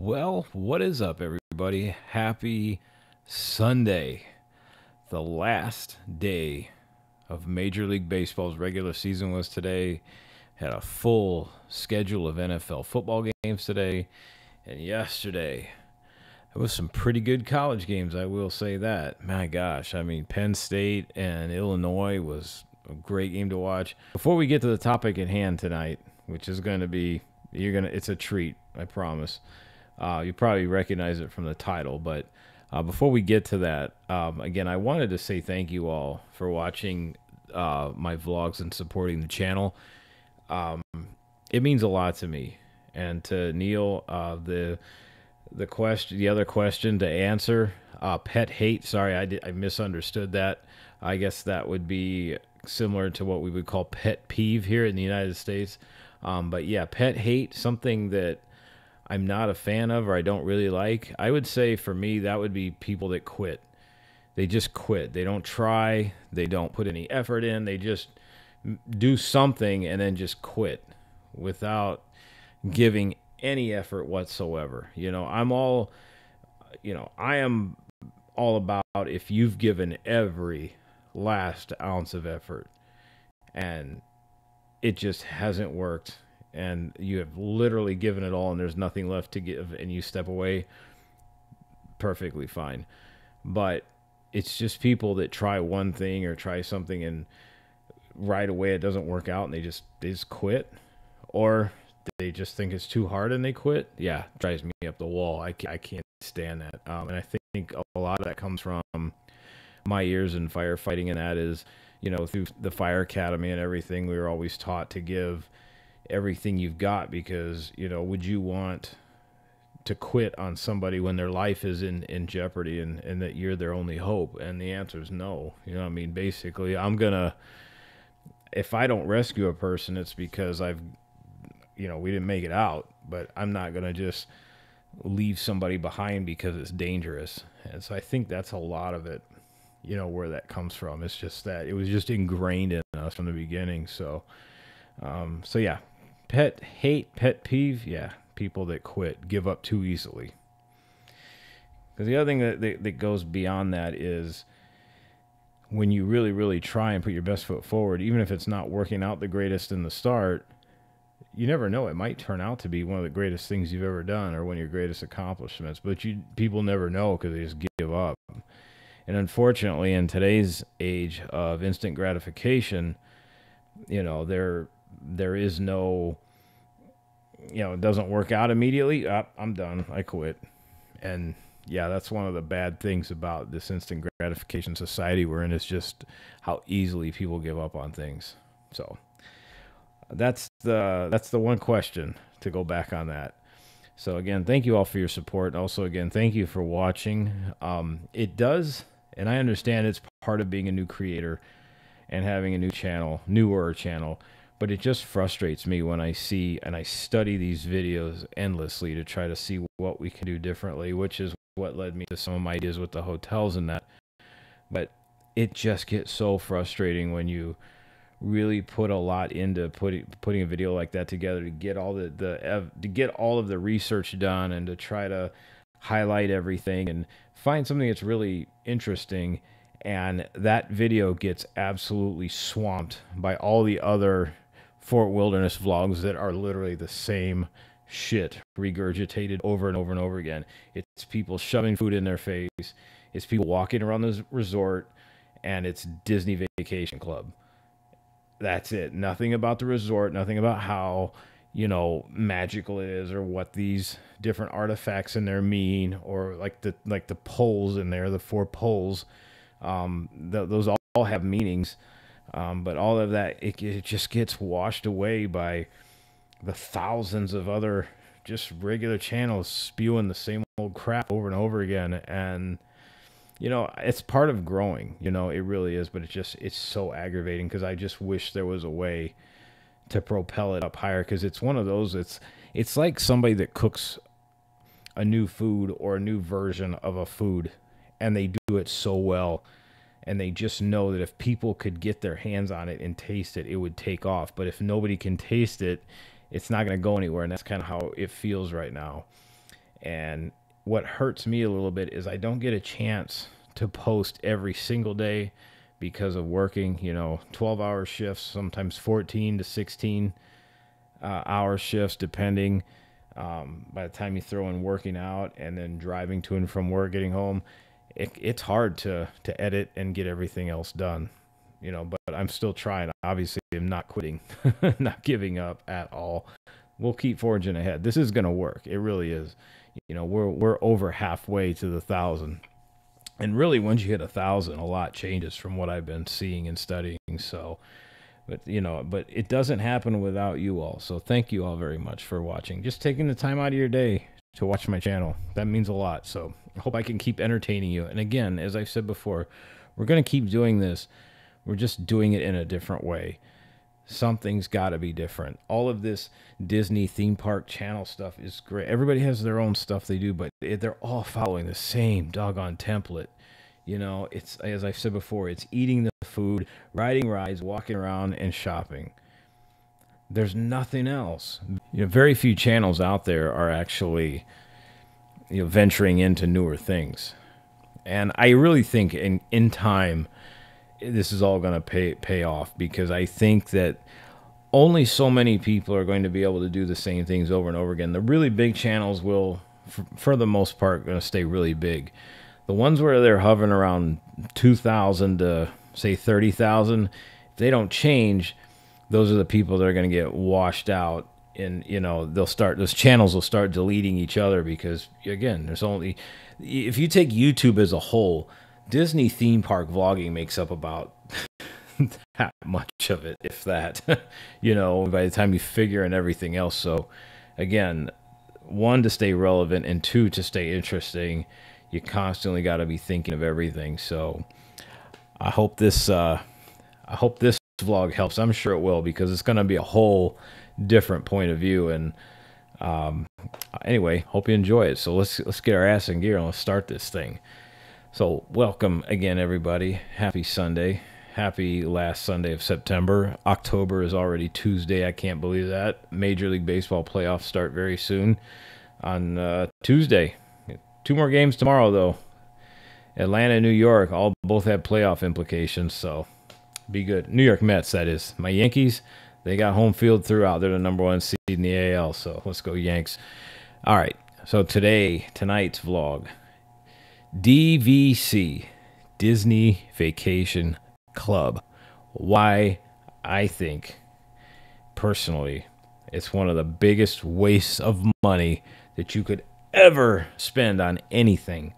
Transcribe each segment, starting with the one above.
Well, what is up, everybody? Happy Sunday, the last day of Major League Baseball's regular season was today. Had a full schedule of NFL football games today, and yesterday there was some pretty good college games, I will say that. My gosh, I mean, Penn State and Illinois was a great game to watch. Before we get to the topic at hand tonight, which is going to be, it's a treat, I promise. You probably recognize it from the title, but before we get to that, again, I wanted to say thank you all for watching my vlogs and supporting the channel. It means a lot to me, and to Neil, the other question to answer, pet hate. Sorry, I misunderstood that. I guess that would be similar to what we would call pet peeve here in the United States. But yeah, pet hate, something that I'm not a fan of or I don't really like. I would say for me, that would be people that quit. They just quit. They don't try. They don't put any effort in. They just do something and then just quit without giving any effort whatsoever. I am all about if you've given every last ounce of effort and it just hasn't worked and you have literally given it all and there's nothing left to give and you step away, perfectly fine. But it's just people that try one thing or try something and right away it doesn't work out and they just quit, or they just think it's too hard and they quit. Yeah, it drives me up the wall. I can't stand that. And I think a lot of that comes from my years in firefighting, and that is, through the fire academy and everything, we were always taught to give everything you've got because, would you want to quit on somebody when their life is in jeopardy and that you're their only hope? And the answer is no. Basically, if I don't rescue a person, it's because we didn't make it out, but I'm not going to just leave somebody behind because it's dangerous. And so I think that's a lot of it, where that comes from. It's just that it was just ingrained in us from the beginning. So yeah, pet hate, pet peeve. Yeah. People that quit, give up too easily. Because the other thing that goes beyond that is when you really, really try and put your best foot forward, even if it's not working out the greatest in the start, you never know. It might turn out to be one of the greatest things you've ever done or one of your greatest accomplishments. But people never know because they just give up. And unfortunately, in today's age of instant gratification, there is no, it doesn't work out immediately. I'm done. I quit. And yeah, that's one of the bad things about this instant gratification society we're in, is just how easily people give up on things. So that's the one question to go back on that. So again, thank you all for your support. And also, again, thank you for watching. It does, and I understand it's part of being a new creator and having a newer channel, but it just frustrates me when I see and I study these videos endlessly to try to see what we can do differently, which is what led me to some of my ideas with the hotels and that. But it just gets so frustrating when you really put a lot into putting a video like that together to get all to get all of the research done and to try to highlight everything and find something that's really interesting, and that video gets absolutely swamped by all the other Fort Wilderness vlogs that are literally the same shit regurgitated over and over and over again. It's people shoving food in their face, it's people walking around the resort, and it's Disney Vacation Club. That's it. Nothing about the resort, nothing about how, magical it is or what these different artifacts in there mean, or like the poles in there, the 4 poles. Those all have meanings. But all of that, it just gets washed away by the thousands of other just regular channels spewing the same old crap over and over again. And, it's part of growing, it really is, but it's so aggravating because I just wish there was a way to propel it up higher, because it's one of those, it's like somebody that cooks a new food or a new version of a food and they do it so well. And they just know that if people could get their hands on it and taste it, it would take off. But if nobody can taste it, it's not going to go anywhere. And that's kind of how it feels right now. And what hurts me a little bit is I don't get a chance to post every single day because of working, 12-hour shifts, sometimes 14 to 16 hour shifts, depending. By the time you throw in working out and then driving to and from work, getting home, it's hard to edit and get everything else done, but I'm still trying. Obviously, I'm not quitting, not giving up at all. We'll keep forging ahead. This is going to work. It really is. We're over halfway to the 1,000. And really, once you hit 1,000, a lot changes from what I've been seeing and studying. So, but it doesn't happen without you all. So thank you all very much for watching. Just taking the time out of your day to watch my channel. That means a lot. So I hope I can keep entertaining you. And again, as I've said before, we're going to keep doing this. We're just doing it in a different way. Something's got to be different. All of this Disney theme park channel stuff is great. Everybody has their own stuff they do, but they're all following the same doggone template. It's, as I've said before, it's eating the food, riding rides, walking around, and shopping. There's nothing else. Very few channels out there are actually, venturing into newer things. And I really think in time, this is all going to pay off, because I think that only so many people are going to be able to do the same things over and over again. The really big channels will, for the most part, going to stay really big. The ones where they're hovering around 2,000 to, say, 30,000, if they don't change, those are the people that are going to get washed out. And, those channels will start deleting each other because, again, if you take YouTube as a whole, Disney theme park vlogging makes up about that much of it, if that, by the time you figure in everything else. So, again, one, to stay relevant, and two, to stay interesting, you constantly got to be thinking of everything. So I hope this vlog helps. I'm sure it will, because it's going to be a whole different point of view. And anyway, hope you enjoy it. So let's get our ass in gear and let's start this thing. So welcome again, everybody. Happy Sunday. Happy last Sunday of September. October is already Tuesday. I can't believe that. Major League Baseball playoffs start very soon on Tuesday. 2 more games tomorrow, though. Atlanta and New York both have playoff implications, so be good. New York Mets, that is. My Yankees, they got home field throughout. They're the #1 seed in the AL, so let's go Yanks. All right, so tonight's vlog, DVC, Disney Vacation Club. Why I think, personally, it's one of the biggest wastes of money that you could ever spend on anything.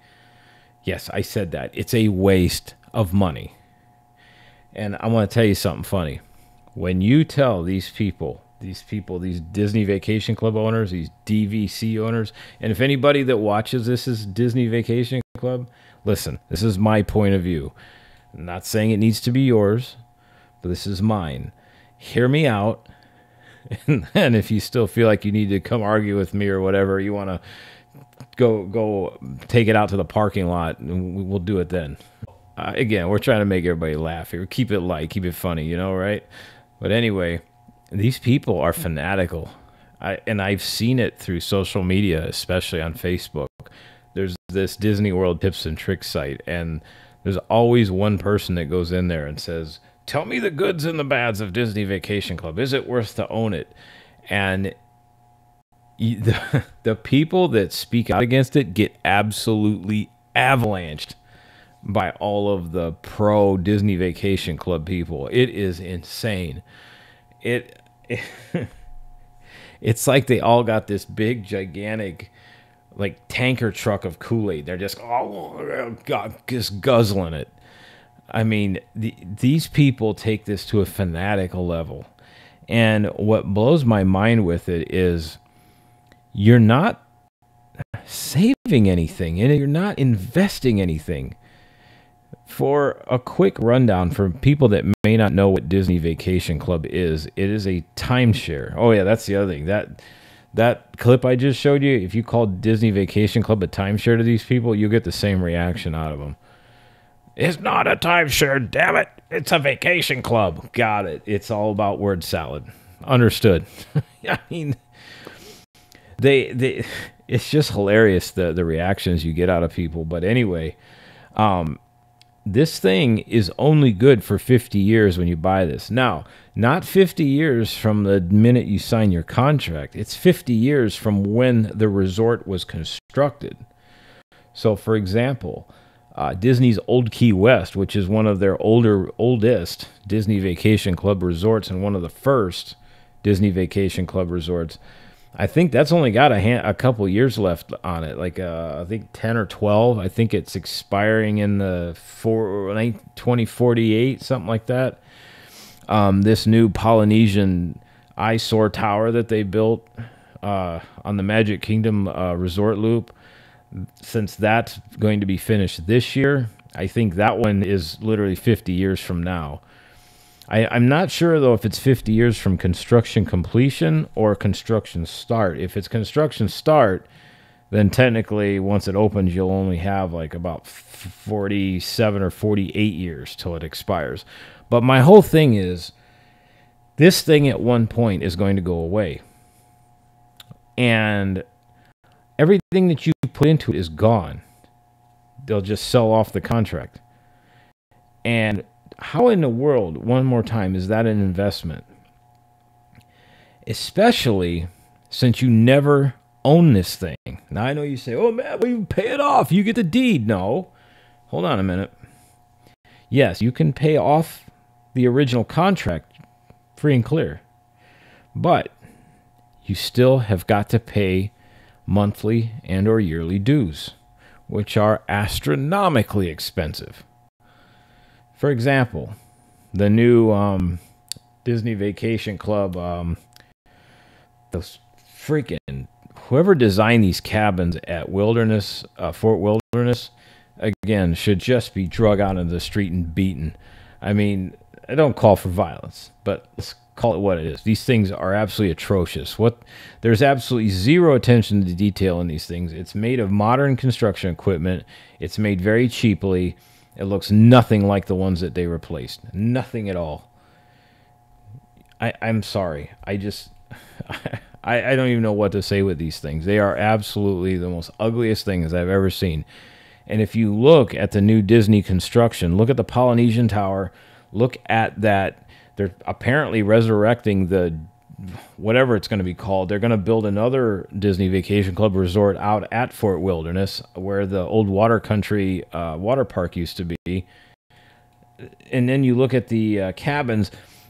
Yes, I said that. It's a waste of money. And I want to tell you something funny. When you tell these Disney Vacation Club owners, these DVC owners, and if anybody that watches this is Disney Vacation Club, listen, this is my point of view. I'm not saying it needs to be yours, but this is mine. Hear me out. And if you still feel like you need to come argue with me or whatever, you want to go take it out to the parking lot, and we'll do it then. Again, we're trying to make everybody laugh here. Keep it light, keep it funny, right? But anyway, these people are fanatical. And I've seen it through social media, especially on Facebook. There's this Disney World tips and tricks site, and there's always one person that goes in there and says, "Tell me the goods and the bads of Disney Vacation Club. Is it worth to own it?" And the people that speak out against it get absolutely avalanched by all of the pro Disney Vacation Club people. It is insane. It's like they all got this big, gigantic, like, tanker truck of Kool-Aid. They're just, oh God, just guzzling it. I mean, these people take this to a fanatical level. And what blows my mind with it is, you're not saving anything, and you're not investing anything. For a quick rundown for people that may not know what Disney Vacation Club is, it is a timeshare. Oh yeah, that's the other thing. That clip I just showed you, if you call Disney Vacation Club a timeshare to these people, you'll get the same reaction out of them. It's not a timeshare, damn it. It's a vacation club. Got it. It's all about word salad. Understood. I mean, It's just hilarious the reactions you get out of people. But anyway, this thing is only good for 50 years when you buy this. Now, not 50 years from the minute you sign your contract. It's 50 years from when the resort was constructed. So, for example, Disney's Old Key West, which is one of their oldest Disney Vacation Club resorts and one of the first Disney Vacation Club resorts, I think that's only got a couple years left on it, like I think 10 or 12. I think it's expiring in the 2048, something like that. This new Polynesian eyesore tower that they built on the Magic Kingdom resort loop, since that's going to be finished this year, I think that one is literally 50 years from now. I'm not sure, though, if it's 50 years from construction completion or construction start. If it's construction start, then technically, once it opens, you'll only have like about 47 or 48 years till it expires. But my whole thing is, this thing at one point is going to go away. And everything that you put into it is gone. They'll just sell off the contract. And how in the world, one more time, is that an investment? Especially since you never own this thing. Now, I know you say, oh, man, well, you pay it off. You get the deed. No. Hold on a minute. Yes, you can pay off the original contract free and clear. But you still have got to pay monthly and or yearly dues, which are astronomically expensive. For example, the new Disney Vacation Club, those freaking, whoever designed these cabins at Wilderness, Fort Wilderness, again, should just be drug out into the street and beaten. I mean, I don't call for violence, but let's call it what it is. These things are absolutely atrocious. There's absolutely zero attention to detail in these things. It's made of modern construction equipment. It's made very cheaply. It looks nothing like the ones that they replaced. Nothing at all. I'm sorry. I don't even know what to say with these things. They are absolutely the most ugliest things I've ever seen. And if you look at the new Disney construction, look at the Polynesian Tower, look at that. They're apparently resurrecting the, whatever it's going to be called. They're going to build another Disney Vacation Club resort out at Fort Wilderness, where the old Water Country water park used to be. And then you look at the cabins,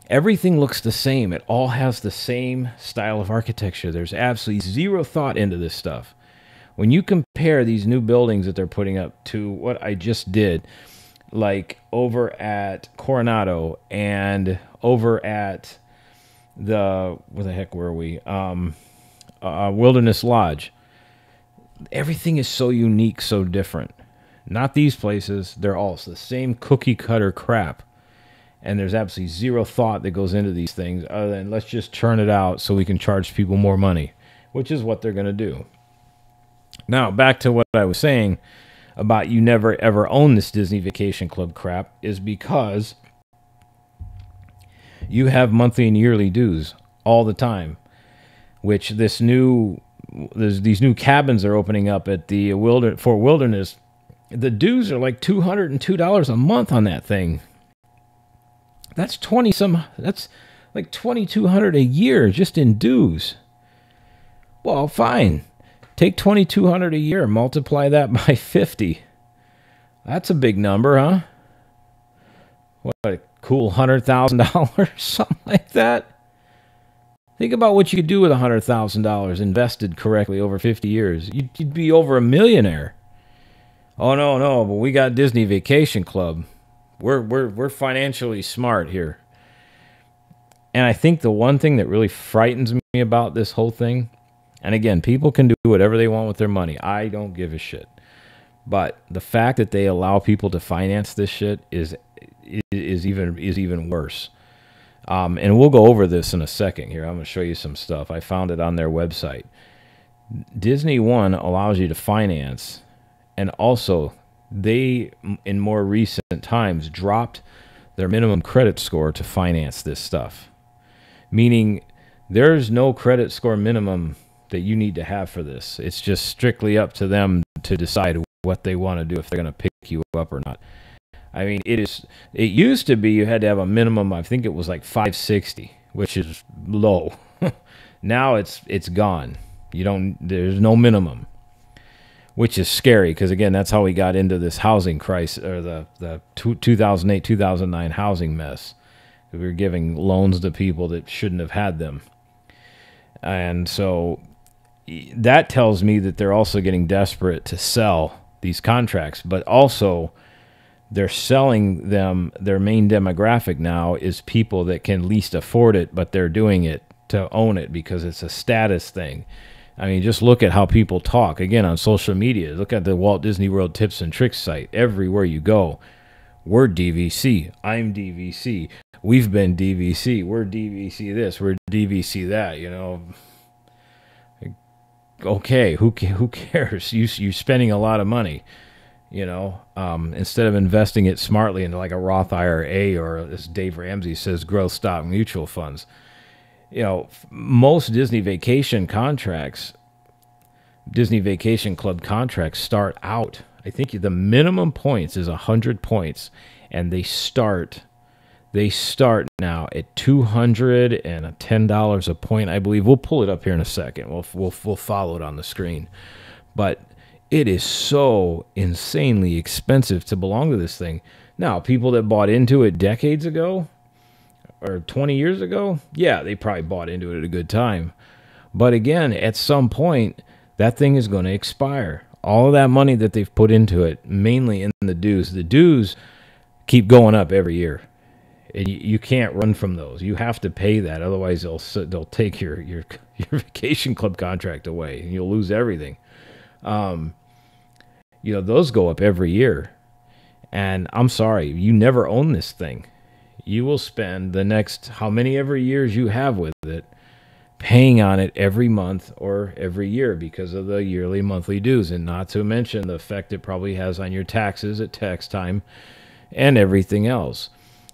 everything looks the same. It all has the same style of architecture. There's absolutely zero thought into this stuff. When you compare these new buildings that they're putting up to what I just did, like over at Coronado and over at where the heck were we? Wilderness Lodge. Everything is so unique, so different. Not these places. They're all the same cookie cutter crap. And there's absolutely zero thought that goes into these things other than let's just churn it out so we can charge people more money, which is what they're going to do. Now, back to what I was saying about you never ever own this Disney Vacation Club crap is because you have monthly and yearly dues all the time, which these new cabins are opening up at the Fort Wilderness. The dues are like $202 a month on that thing. That's that's like $2,200 a year just in dues. Well, fine. Take $2,200 a year, multiply that by 50. That's a big number, huh? What a cool $100,000, something like that. Think about what you could do with $100,000 invested correctly over 50 years. You'd be over a millionaire. Oh no, but we got Disney Vacation Club. We're financially smart here. And I think the one thing that really frightens me about this whole thing, and again, people can do whatever they want with their money. I don't give a shit. But the fact that they allow people to finance this shit is even worse. And we'll go over this in a second here. I'm going to show you some stuff. I found it on their website. Disney One allows you to finance, and also they, in more recent times, dropped their minimum credit score to finance this stuff. Meaning there's no credit score minimum that you need to have for this. It's just strictly up to them to decide what they want to do, if they're going to pick you up or not. I mean, it used to be you had to have a minimum, I think it was like 560, which is low. Now it's gone. There's no minimum, which is scary, because again, that's how we got into this housing crisis, or the 2008-2009 housing mess. We were giving loans to people that shouldn't have had them. And so that tells me that they're also getting desperate to sell these contracts, but also they're selling them. Their main demographic now is people that can least afford it, but they're doing it to own it because it's a status thing. I mean, just look at how people talk, again, on social media. Look at the Walt Disney World Tips and Tricks site. Everywhere you go, we're DVC. I'm DVC. We've been DVC. We're DVC this. We're DVC that, you know. Okay, who cares? You're spending a lot of money, you know, instead of investing it smartly into like a Roth IRA, or, as Dave Ramsey says, growth stock mutual funds. You know, most Disney Vacation contracts, Disney Vacation Club contracts start out, I think the minimum points is 100 points, and they start now at $210 a point, I believe. We'll pull it up here in a second. We'll follow it on the screen. But it is so insanely expensive to belong to this thing. Now, people that bought into it decades ago or 20 years ago, yeah, they probably bought into it at a good time. But again, at some point, that thing is going to expire. All of that money that they've put into it, mainly in the dues keep going up every year. And you can't run from those. You have to pay that. Otherwise, they'll take your vacation club contract away, and you'll lose everything. You know, those go up every year. And I'm sorry, you never own this thing. You will spend the next how many ever years you have with it paying on it every month or every year because of the yearly, monthly dues, and not to mention the effect it probably has on your taxes at tax time and everything else.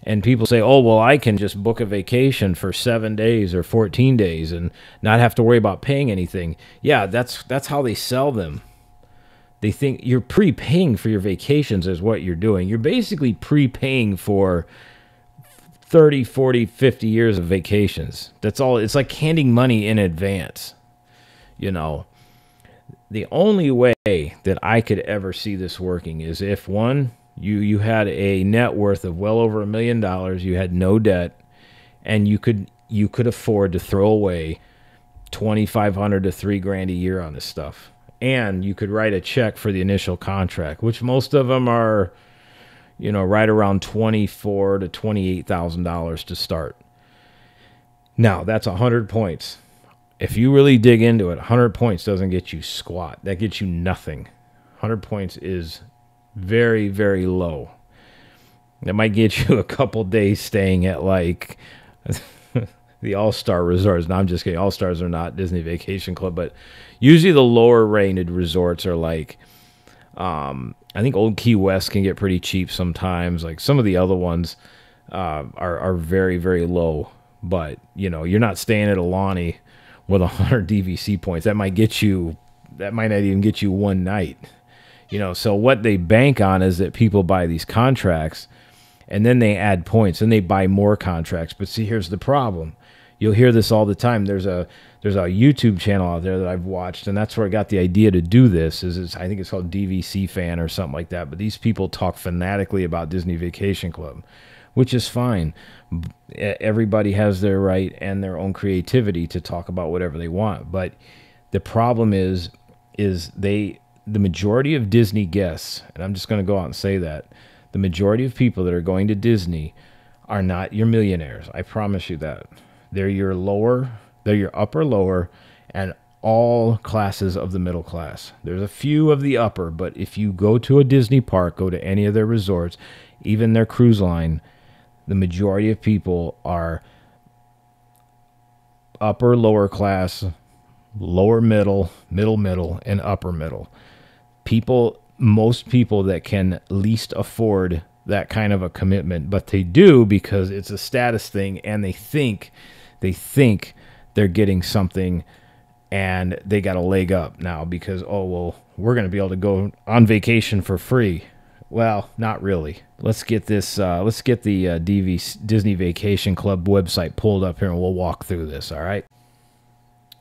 And people say, oh, well, I can just book a vacation for 7 days or 14 days and not have to worry about paying anything. Yeah, that's how they sell them. They think you're prepaying for your vacations is what you're doing. You're basically prepaying for 30, 40, 50 years of vacations. That's all. It's like handing money in advance. You know, the only way that I could ever see this working is if, one, you had a net worth of well over $1 million, you had no debt, and you could afford to throw away $2,500 to $3,000 a year on this stuff, and you could write a check for the initial contract, which most of them are, you know, right around $24,000 to $28,000 to start. Now that's 100 points. If you really dig into it, 100 points doesn't get you squat. That gets you nothing. 100 points is very, very low. That might get you a couple days staying at like the All-Star resorts. No, I'm just kidding. All-Stars are not Disney Vacation Club, but usually the lower rated resorts are like, I think Old Key West can get pretty cheap sometimes. Like some of the other ones are very, very low. But, you know, you're not staying at Alani with 100 DVC points. That might not even get you one night. You know, so what they bank on is that people buy these contracts and then they add points and they buy more contracts. But see, here's the problem. You'll hear this all the time. There's a YouTube channel out there that I've watched, and that's where I got the idea to do this. I think it's called DVC Fan or something like that. But these people talk fanatically about Disney Vacation Club, which is fine. Everybody has their right and their own creativity to talk about whatever they want. But the problem is the majority of Disney guests, and I'm just going to go out and say that, the majority of people that are going to Disney are not your millionaires. I promise you that. They're your upper, lower, and all classes of the middle class. There's a few of the upper, but if you go to a Disney park, go to any of their resorts, even their cruise line, the majority of people are upper, lower class, lower middle, middle, and upper middle. Most people that can least afford that kind of a commitment, but they do because it's a status thing, and they think they're getting something, and they got a leg up now because, oh, well, we're going to be able to go on vacation for free. Well, not really. Let's get this. Let's get the Disney Vacation Club website pulled up here, and we'll walk through this. All right.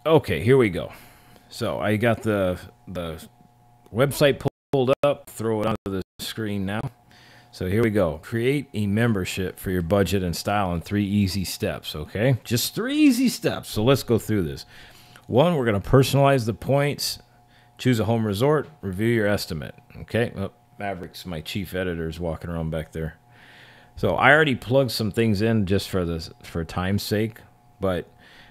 Okay, here we go. So I got the website pulled up. Throw it onto the screen now. So here we go. Create a membership for your budget and style in 3 easy steps. Okay, just 3 easy steps. So let's go through this. 1, we're going to personalize the points. Choose a home resort. Review your estimate. Okay. Oh, Maverick's my chief editor is walking around back there. So I already plugged some things in just for time's sake, but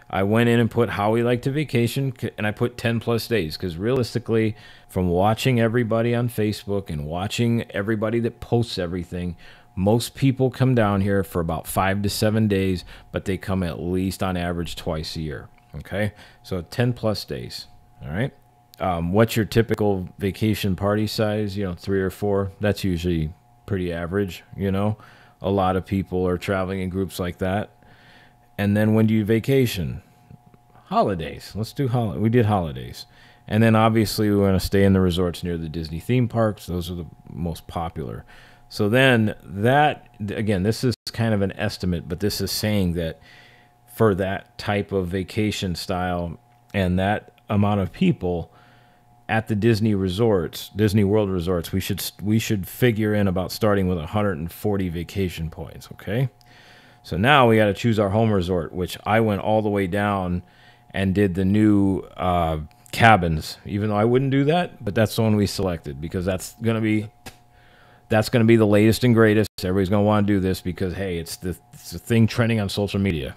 I went in and put how we like to vacation, and I put 10 plus days because realistically, from watching everybody on Facebook and watching everybody that posts everything, most people come down here for about 5 to 7 days, but they come at least on average twice a year. Okay, so 10 plus days. All right. What's your typical vacation party size? 3 or 4. That's usually pretty average. A lot of people are traveling in groups like that. And then when do you vacation? Holidays. Let's do we did holidays. And then obviously we want to stay in the resorts near the Disney theme parks. Those are the most popular. So then that, again, this is kind of an estimate, but this is saying that for that type of vacation style and that amount of people at the Disney resorts, Disney World resorts, we should figure in about starting with 140 vacation points. Okay. So now we got to choose our home resort, which I went all the way down and did the new cabins, even though I wouldn't do that, but that's the one we selected because that's going to be the latest and greatest. Everybody's going to want to do this because, hey, it's the thing trending on social media.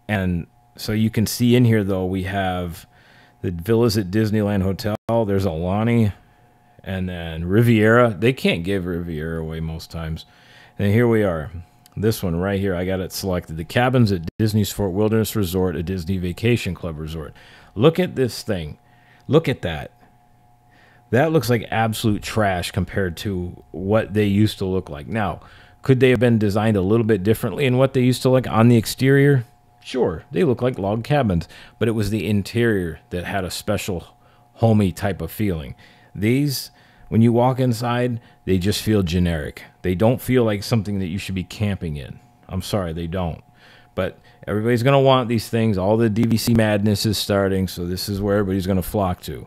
And so you can see in here, though, we have the villas at Disneyland Hotel. There's Aulani and then Riviera. They can't give Riviera away most times. And here we are. This one right here, I got it selected. The cabins at Disney's Fort Wilderness Resort, a Disney Vacation Club resort. Look at this thing. Look at that. That looks like absolute trash compared to what they used to look like. Now, could they have been designed a little bit differently in what they used to look on the exterior? Sure, they look like log cabins, but it was the interior that had a special homey type of feeling. These, when you walk inside, they just feel generic. They don't feel like something that you should be camping in. I'm sorry, they don't. But everybody's going to want these things. All the DVC madness is starting, so this is where everybody's going to flock to.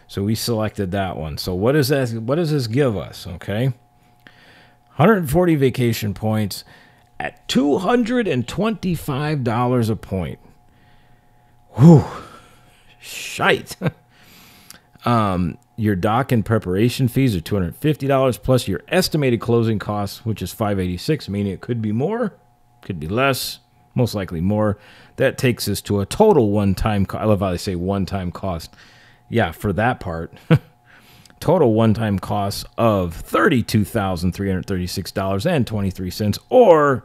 So we selected that one. So what does this give us, okay? 140 vacation points at $225 a point. Whew. Shite. Your dock and preparation fees are $250 plus your estimated closing costs, which is $586, meaning it could be more, could be less, most likely more. That takes us to a total one-time I love how they say one-time cost. Yeah, for that part. Total one-time costs of $32,336.23 or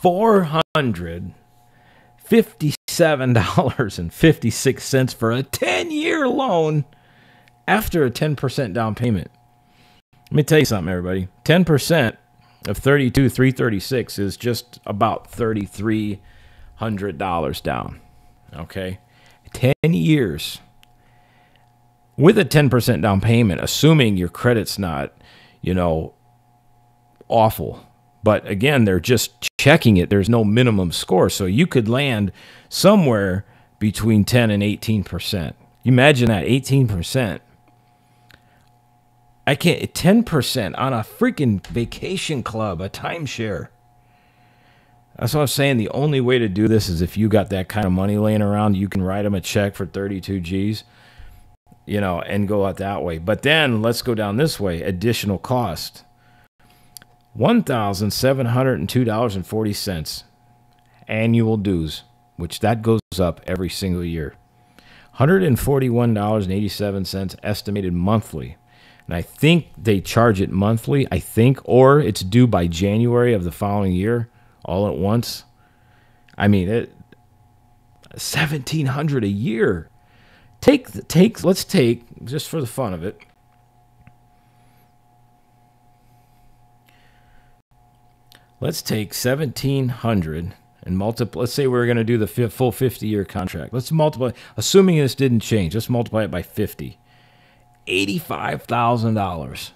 $457.56 for a 10-year loan after a 10% down payment. Let me tell you something, everybody. 10% of $32,336 is just about $3,300 down. Okay? 10 years. With a 10% down payment, assuming your credit's not, awful. But again, they're just checking it. There's no minimum score. So you could land somewhere between 10 and 18%. Imagine that, 18%. I can't, 10% on a freaking vacation club, a timeshare. That's what I'm saying. The only way to do this is if you got that kind of money laying around, you can write them a check for 32 G's. And go out that way. But then let's go down this way. Additional cost. $1,702.40 annual dues, which that goes up every single year. $141.87 estimated monthly. And I think they charge it monthly, or it's due by January of the following year, all at once. I mean, $1,700 a year. Let's take, just for the fun of it, let's take $1,700 and multiply. Let's say we're going to do the full 50-year contract. Let's multiply, assuming this didn't change. Let's multiply it by 50. $85,000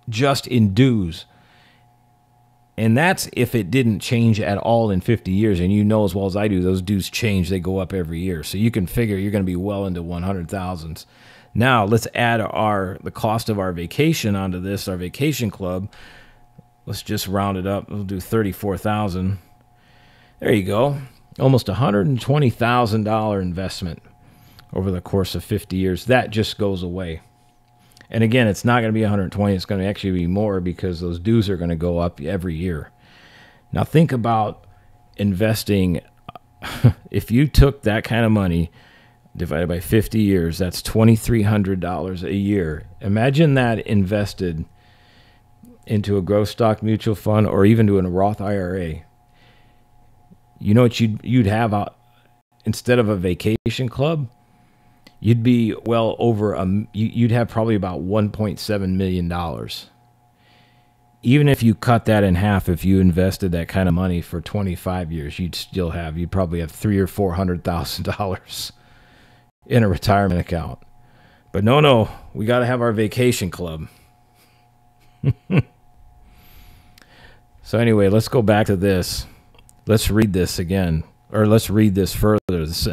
just in dues. And that's if it didn't change at all in 50 years. And you know as well as I do, those dues change. They go up every year. So you can figure you're going to be well into 100,000s. Now let's add the cost of our vacation onto this, our vacation club. Let's just round it up. We'll do 34,000. There you go. Almost $120,000 investment over the course of 50 years. That just goes away. And again, it's not going to be 120. It's going to actually be more because those dues are going to go up every year. Now think about investing. If you took that kind of money divided by 50 years, that's $2,300 a year. Imagine that invested into a growth stock mutual fund or even to a Roth IRA. You know what you'd have instead of a vacation club? You'd be well over you'd have probably about $1.7 million. Even if you cut that in half, if you invested that kind of money for 25 years, you'd probably have $300,000 or $400,000 in a retirement account. But no, we got to have our vacation club. So anyway, let's go back to this. Let's read this again. Or let's read this further. Let's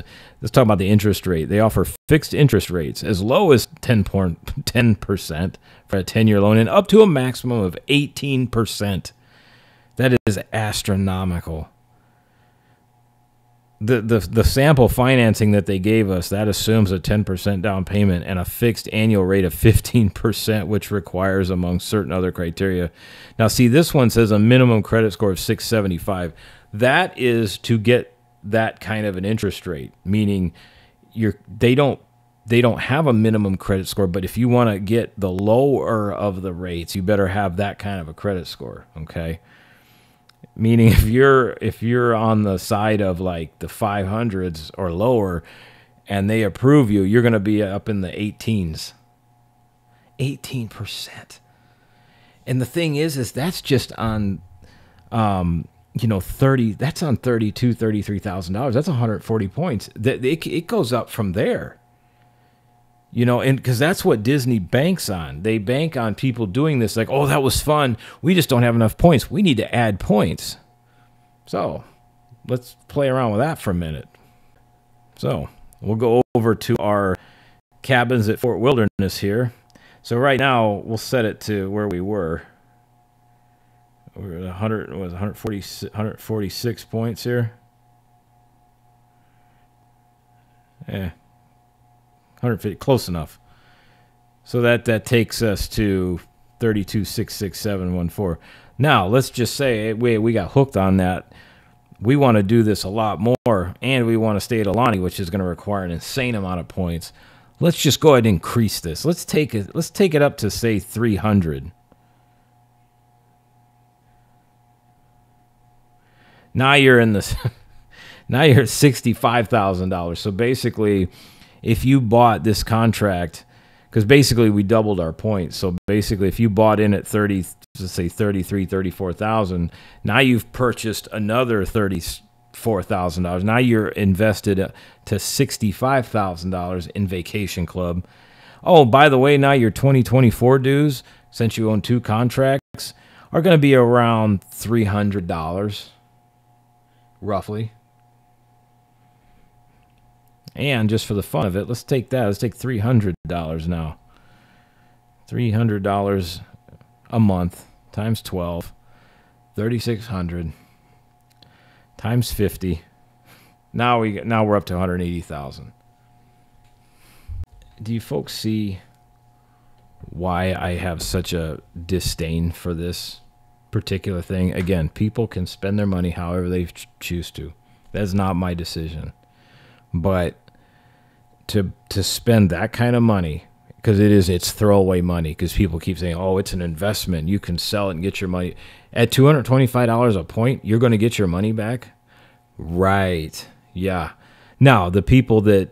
talk about the interest rate. They offer fixed interest rates as low as 10% for a 10-year loan and up to a maximum of 18%. That is astronomical. The sample financing that they gave us, that assumes a 10% down payment and a fixed annual rate of 15%, which requires, among certain other criteria. Now, see, this one says a minimum credit score of 675. That is to get that kind of an interest rate, meaning they don't have a minimum credit score, but if you want to get the lower of the rates, you better have that kind of a credit score, okay? Meaning if you're on the side of like the 500s or lower and they approve you, you're going to be up in the 18s. 18%. And the thing is that's just on 30, that's on $32,000, $33,000. That's 140 points. It goes up from there. And because that's what Disney banks on. They bank on people doing this like, oh, that was fun. We just don't have enough points. We need to add points. So let's play around with that for a minute. So we'll go over to our cabins at Fort Wilderness here. So right now we'll set it to where we were. We're at 146 points here. Yeah. 150, close enough. So that takes us to 32,66714. Now, let's just say we got hooked on that. We want to do this a lot more, and we want to stay at Alani, which is going to require an insane amount of points. Let's just go ahead and increase this. Let's take it up to say 300. Now you're in this. Now you're at $65,000. So basically, if you bought this contract, because basically we doubled our points. So basically, if you bought in at 30, let's say 33, 34,000, now you've purchased another $34,000. Now you're invested to $65,000 in Vacation Club. Oh, by the way, now your 2024 dues, since you own two contracts, are going to be around $300. Roughly. And just for the fun of it, let's take that. Let's take $300 now. $300 a month times 12. 3,600 times 50. Now we're up to 180,000. Do you folks see why I have such a disdain for this particular thing? Again, people can spend their money however they choose to. That's not my decision. But to spend that kind of money, because it's throwaway money, because people keep saying, oh, it's an investment, you can sell it and get your money at $225 a point, you're going to get your money back. Right. Yeah. Now the people that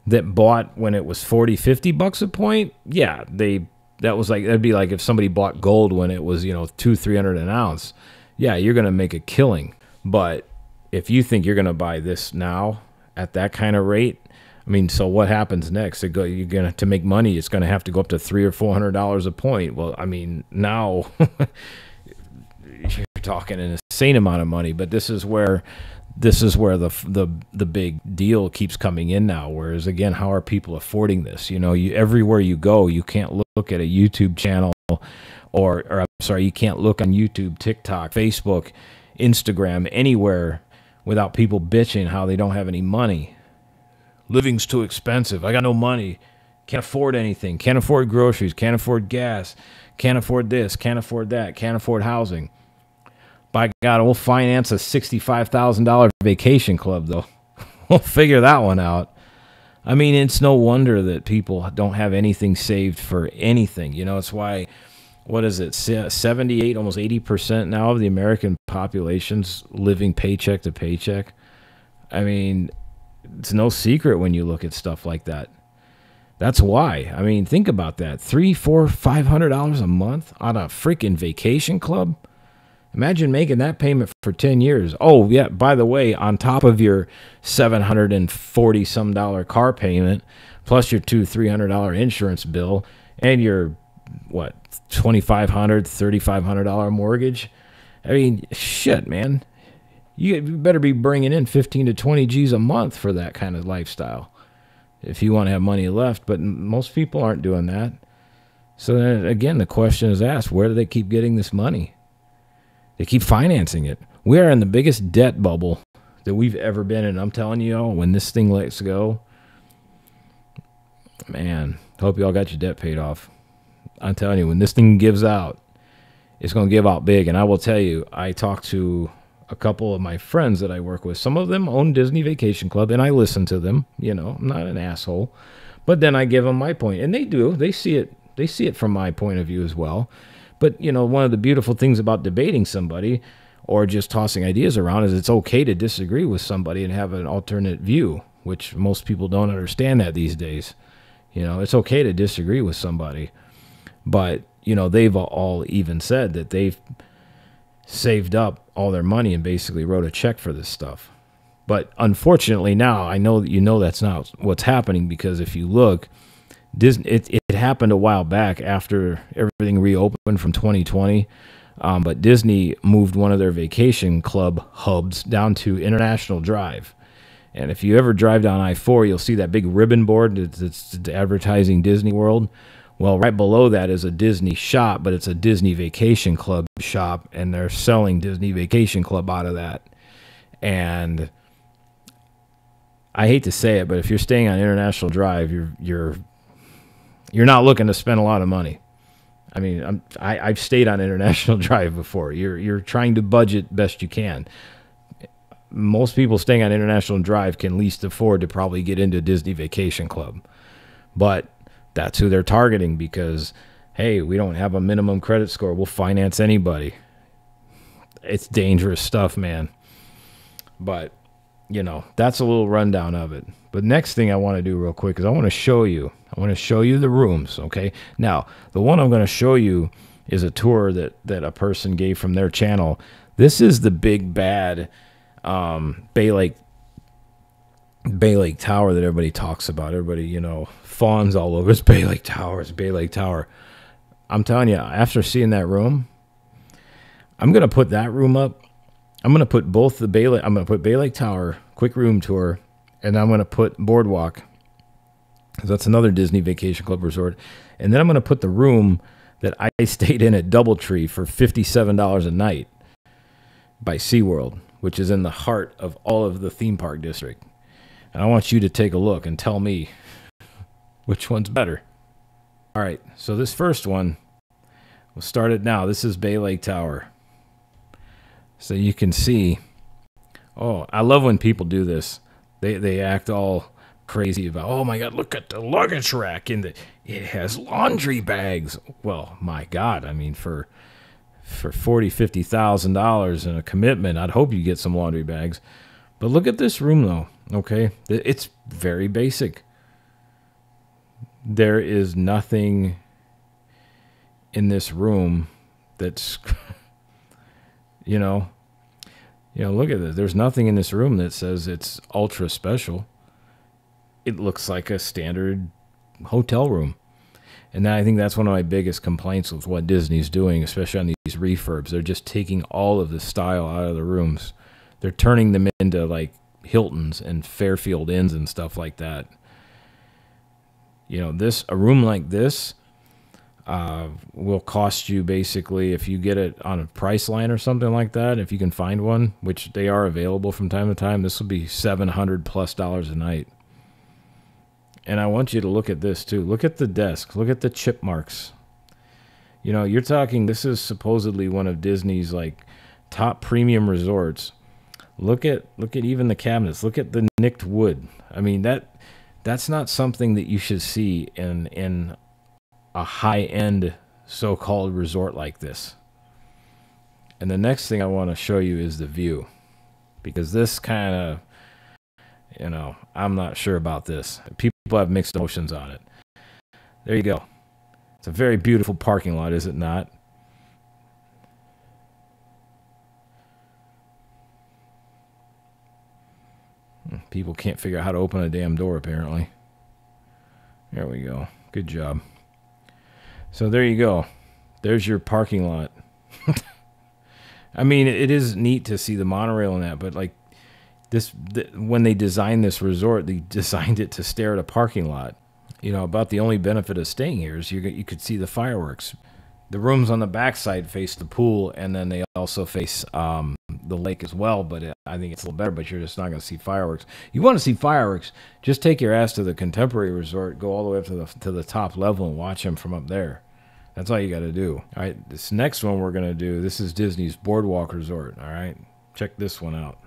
bought when it was $40-$50 a point, yeah, that'd be like if somebody bought gold when it was $200-$300 an ounce. Yeah, you're going to make a killing. But if you think you're going to buy this now at that kind of rate, I mean, so what happens next? You're gonna to make money. It's going to have to go up to $300 or $400 a point. Well, I mean, now you're talking an insane amount of money. But this is where the big deal keeps coming in now. Whereas again, how are people affording this? You know, everywhere you go, you can't look at a YouTube channel, or I'm sorry, you can't look on YouTube, TikTok, Facebook, Instagram, anywhere without people bitching how they don't have any money. Living's too expensive. I got no money. Can't afford anything. Can't afford groceries. Can't afford gas. Can't afford this. Can't afford that. Can't afford housing. By God, we'll finance a $65,000 vacation club, though. We'll figure that one out. I mean, it's no wonder that people don't have anything saved for anything. You know, it's why, what is it, 78, almost 80% now of the American population's living paycheck to paycheck. I mean, it's no secret when you look at stuff like that. That's why. I mean, think about that. $300, $400, $500 a month on a freaking vacation club. Imagine making that payment for 10 years. Oh, yeah, by the way, on top of your $740-some car payment, plus your $200-$300 insurance bill, and your, what, $2,500, $3,500 mortgage. I mean, shit, man. You better be bringing in 15 to 20 G's a month for that kind of lifestyle if you want to have money left. But most people aren't doing that. So then, again, the question is asked, where do they keep getting this money? They keep financing it. We are in the biggest debt bubble that we've ever been in. I'm telling you, when this thing lets go, man, hope y'all got your debt paid off. I'm telling you, when this thing gives out, it's going to give out big. And I will tell you, I talked to a couple of my friends that I work with. Some of them own Disney Vacation Club, and I listen to them. You know, I'm not an asshole. But then I give them my point, and they do. They see it. They see it from my point of view as well. But, you know, one of the beautiful things about debating somebody or just tossing ideas around is it's okay to disagree with somebody and have an alternate view, which most people don't understand that these days. You know, it's okay to disagree with somebody. But, you know, they've all even said that they've saved up all their money and basically wrote a check for this stuff. But unfortunately now, I know that you know that's not what's happening, because if you look, Disney, it happened a while back after everything reopened from 2020, but Disney moved one of their vacation club hubs down to International Drive. And if you ever drive down I-4, you'll see that big ribbon board that's advertising Disney World. Well, right below that is a Disney shop, but it's a Disney Vacation Club shop, and they're selling Disney Vacation Club out of that. And I hate to say it, but if you're staying on International Drive, you're not looking to spend a lot of money. I mean, I've stayed on International Drive before. You're trying to budget best you can. Most people staying on International Drive can least afford to probably get into Disney Vacation Club. But that's who they're targeting, because, hey, we don't have a minimum credit score. We'll finance anybody. It's dangerous stuff, man. But, you know, that's a little rundown of it. But next thing I want to do real quick is I want to show you the rooms, okay? Now, the one I'm going to show you is a tour that a person gave from their channel. This is the big bad Bay Lake Tower that everybody talks about. Everybody, you know, fawns all over. It's Bay Lake Tower. It's Bay Lake Tower. I'm telling you, after seeing that room, I'm going to put that room up. I'm going to put both the Bay Lake, I'm going to put Bay Lake Tower, quick room tour, and I'm going to put Boardwalk. That's another Disney Vacation Club resort. And then I'm going to put the room that I stayed in at DoubleTree for $57 a night by SeaWorld, which is in the heart of all of the theme park district. And I want you to take a look and tell me which one's better. All right, so this first one, we'll start it now. This is Bay Lake Tower. So you can see, oh, I love when people do this. They act all crazy about, oh my God, look at the luggage rack, and it has laundry bags. Well, my God, I mean, for $40,000, $50,000 and a commitment, I'd hope you get some laundry bags. But look at this room, though, okay? It's very basic. There is nothing in this room that's, you know, You know, look at this. There's nothing in this room that says it's ultra special. It looks like a standard hotel room. And I think that's one of my biggest complaints with what Disney's doing, especially on these refurbs. They're just taking all of the style out of the rooms. They're turning them into like Hiltons and Fairfield Inns and stuff like that. You know, a room like this will cost you basically, if you get it on a Priceline or something like that, if you can find one, which they are available from time to time, this will be $700+ a night. And I want you to look at this too. Look at the desk. Look at the chip marks. You know, you're talking, this is supposedly one of Disney's like top premium resorts. Look at even the cabinets. Look at the nicked wood. I mean, that's not something that you should see in a high-end so-called resort like this. And the next thing I want to show you is the view, because this kind of, you know, I'm not sure about this. People have mixed emotions on it. There you go. It's a very beautiful parking lot, is it not? People can't figure out how to open a damn door, apparently. There we go. Good job. So there you go. There's your parking lot. I mean, it is neat to see the monorail in that, but like when they designed this resort, they designed it to stare at a parking lot. You know, about the only benefit of staying here is you could see the fireworks. The rooms on the backside face the pool, and then they also face the lake as well, but I think it's a little better, but you're just not going to see fireworks. You want to see fireworks, just take your ass to the Contemporary Resort, go all the way up to the top level and watch them from up there. That's all you got to do. All right, this next one we're going to do, this is Disney's Boardwalk Resort, all right? Check this one out.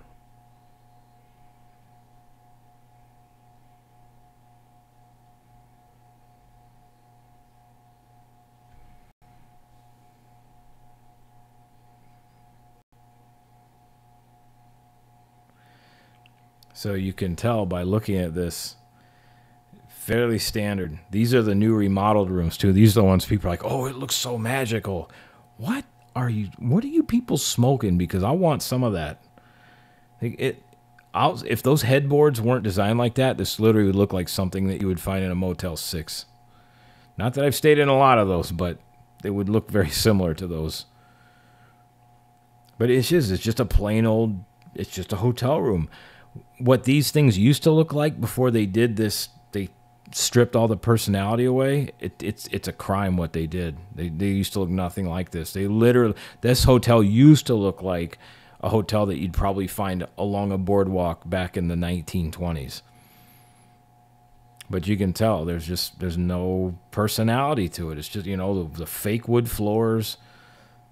So you can tell by looking at this, fairly standard. These are the new remodeled rooms too. These are the ones people are like, oh, it looks so magical. What are you people smoking? Because I want some of that. If those headboards weren't designed like that, this literally would look like something that you would find in a Motel 6. Not that I've stayed in a lot of those, but they would look very similar to those. But it's just a plain old, it's just a hotel room. What these things used to look like before they did this, they stripped all the personality away. It's a crime what they did. They used to look nothing like this. This hotel used to look like a hotel that you'd probably find along a boardwalk back in the 1920s. But you can tell there's no personality to it. It's just, you know, the fake wood floors,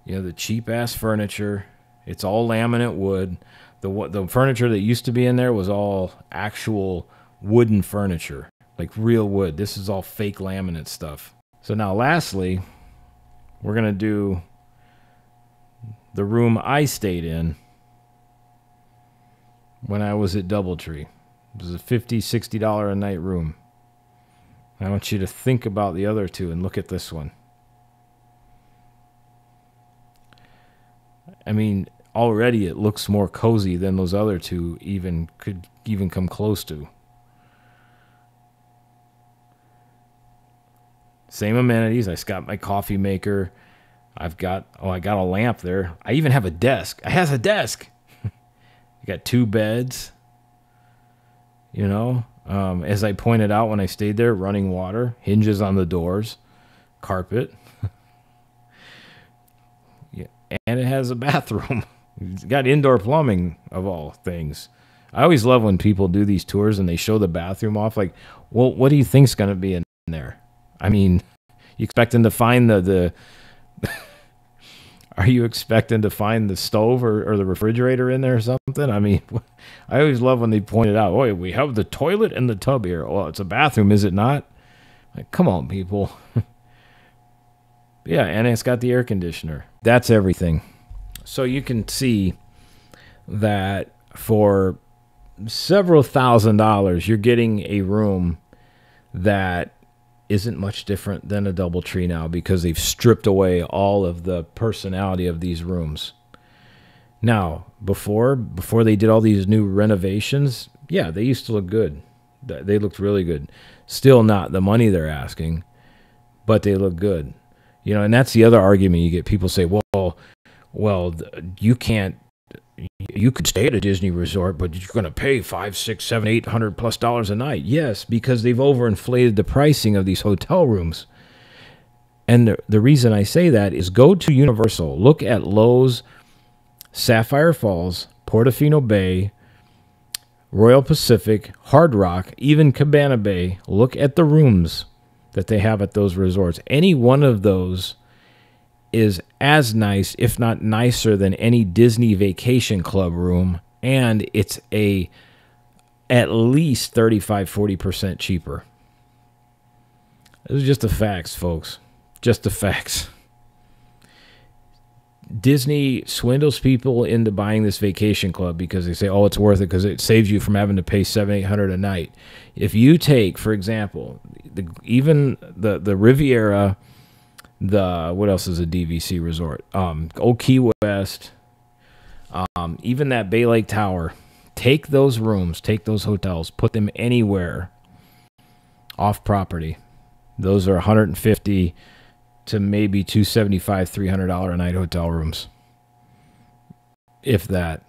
you know, the cheap ass furniture. It's all laminate wood. The furniture that used to be in there was all actual wooden furniture, like real wood. This is all fake laminate stuff. So now lastly, we're going to do the room I stayed in when I was at DoubleTree. It was a $50, $60 a night room. I want you to think about the other two and look at this one. I mean, already it looks more cozy than those other two could even come close to. Same amenities. I got my coffee maker. I got a lamp there. I even have a desk. It has a desk. I got 2 beds. You know, as I pointed out when I stayed there, running water, hinges on the doors, carpet. Yeah, and it has a bathroom. It's got indoor plumbing, of all things. I always love when people do these tours and they show the bathroom off. Like, well, what do you think's going to be in there? I mean, you expecting to find the are you expecting to find the stove or the refrigerator in there or something? I mean, I always love when they point it out. Oh, we have the toilet and the tub here. Well, it's a bathroom, is it not? Like, come on, people. Yeah, and it's got the air conditioner. That's everything. So you can see that for several $1,000s, you're getting a room that isn't much different than a DoubleTree now, because they've stripped away all of the personality of these rooms. Now, before they did all these new renovations, yeah, they used to look good. They looked really good. Still not the money they're asking, but they look good. You know, and that's the other argument you get. People say, well, you can't. You could stay at a Disney resort, but you're going to pay $500, $600, $700, $800+ a night. Yes, because they've overinflated the pricing of these hotel rooms. And the reason I say that is go to Universal. Look at Lowe's, Sapphire Falls, Portofino Bay, Royal Pacific, Hard Rock, even Cabana Bay. Look at the rooms that they have at those resorts. Any one of those is as nice, if not nicer, than any Disney Vacation Club room, and it's at least 35-40% cheaper. Those are just the facts, folks. Just the facts. Disney swindles people into buying this vacation club because they say, oh, it's worth it because it saves you from having to pay $700-800 a night. If you take, for example, even the Riviera, what else is a DVC resort? Old Key West, even that Bay Lake Tower. Take those rooms, take those hotels, put them anywhere off property. Those are $150 to maybe $275, $300 a night hotel rooms, if that.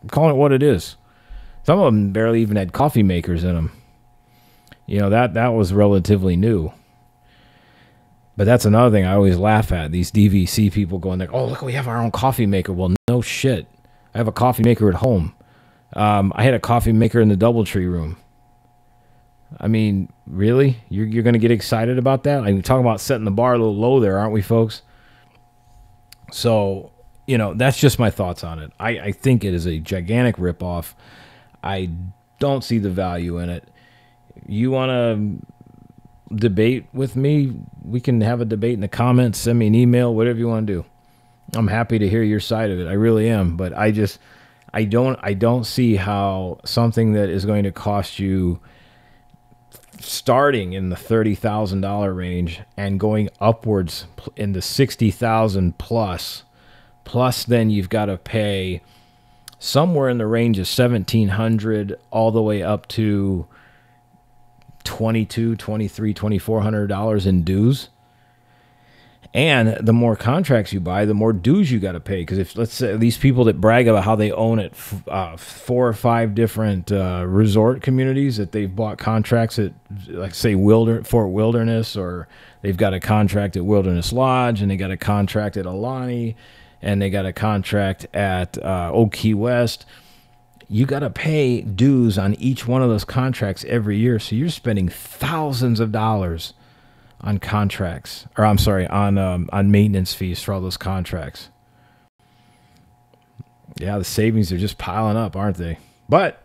I'm calling it what it is. Some of them barely even had coffee makers in them. You know, that was relatively new. But that's another thing I always laugh at. These DVC people going like, oh, look, we have our own coffee maker. Well, no shit. I have a coffee maker at home. I had a coffee maker in the DoubleTree room. I mean, really? You're going to get excited about that? I'm talking about setting the bar a little low there, aren't we, folks? So, you know, that's just my thoughts on it. I think it is a gigantic ripoff. I don't see the value in it. You want to debate with me? We can have a debate in the comments. Send me an email, whatever you want to do. I'm happy to hear your side of it. I really am. But I don't see how something that is going to cost you starting in the $30,000 range and going upwards in the $60,000 plus then you've got to pay somewhere in the range of $1,700 all the way up to $2,200, $2,300, $2,400 in dues. And the more contracts you buy, the more dues you got to pay. Because if, let's say, these people that brag about how they own it, 4 or 5 different resort communities that they've bought contracts at, like say Fort Wilderness, or they've got a contract at Wilderness Lodge, and they got a contract at Alani, and they got a contract at Old Key West. You got to pay dues on each one of those contracts every year. So you're spending thousands of dollars on contracts, or I'm sorry, on maintenance fees for all those contracts. Yeah, the savings are just piling up, aren't they? But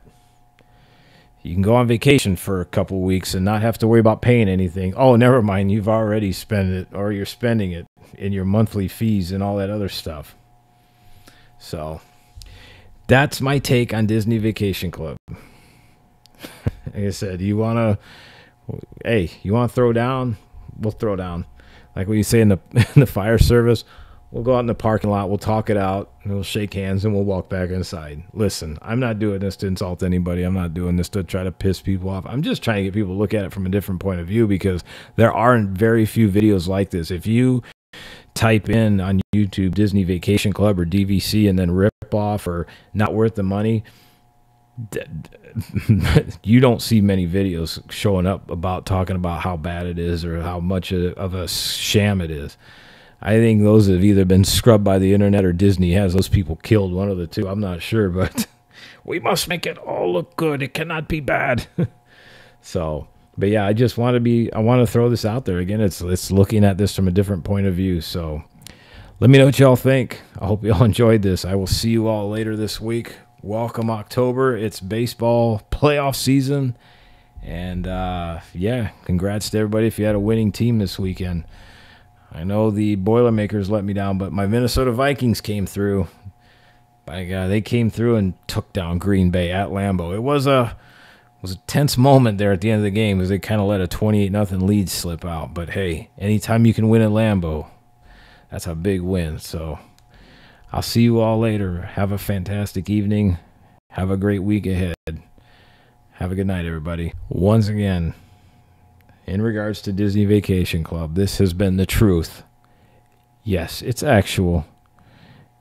you can go on vacation for a couple of weeks and not have to worry about paying anything. Oh, never mind, you've already spent it, or you're spending it in your monthly fees and all that other stuff. So that's my take on Disney Vacation Club. Like I said, you want to throw down? We'll throw down. Like what you say in the fire service, we'll go out in the parking lot, we'll talk it out, and we'll shake hands, and we'll walk back inside. Listen, I'm not doing this to insult anybody. I'm not doing this to try to piss people off. I'm just trying to get people to look at it from a different point of view, because there are very few videos like this. If you type in on YouTube Disney Vacation Club or DVC and then rip off or not worth the money, you don't see many videos showing up about talking about how bad it is or how much of a sham it is. I think those have either been scrubbed by the internet or Disney has those people killed, one of the two. I'm not sure, but we must make it all look good. It cannot be bad. So, but yeah, I want to throw this out there again. It's looking at this from a different point of view. So let me know what y'all think. I hope y'all enjoyed this. I will see you all later this week. Welcome October. It's baseball playoff season. And yeah, congrats to everybody if you had a winning team this weekend. I know the Boilermakers let me down, but my Minnesota Vikings came through. By God, they came through and took down Green Bay at Lambeau. It was a tense moment there at the end of the game because they kind of let a 28-0 lead slip out. But hey, anytime you can win at Lambeau, that's a big win. So I'll see you all later. Have a fantastic evening. Have a great week ahead. Have a good night, everybody. Once again, in regards to Disney Vacation Club, this has been the truth. Yes, it's actual.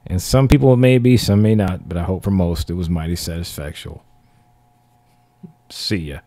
And some people it may be, some may not, but I hope for most it was mighty satisfactory. See ya.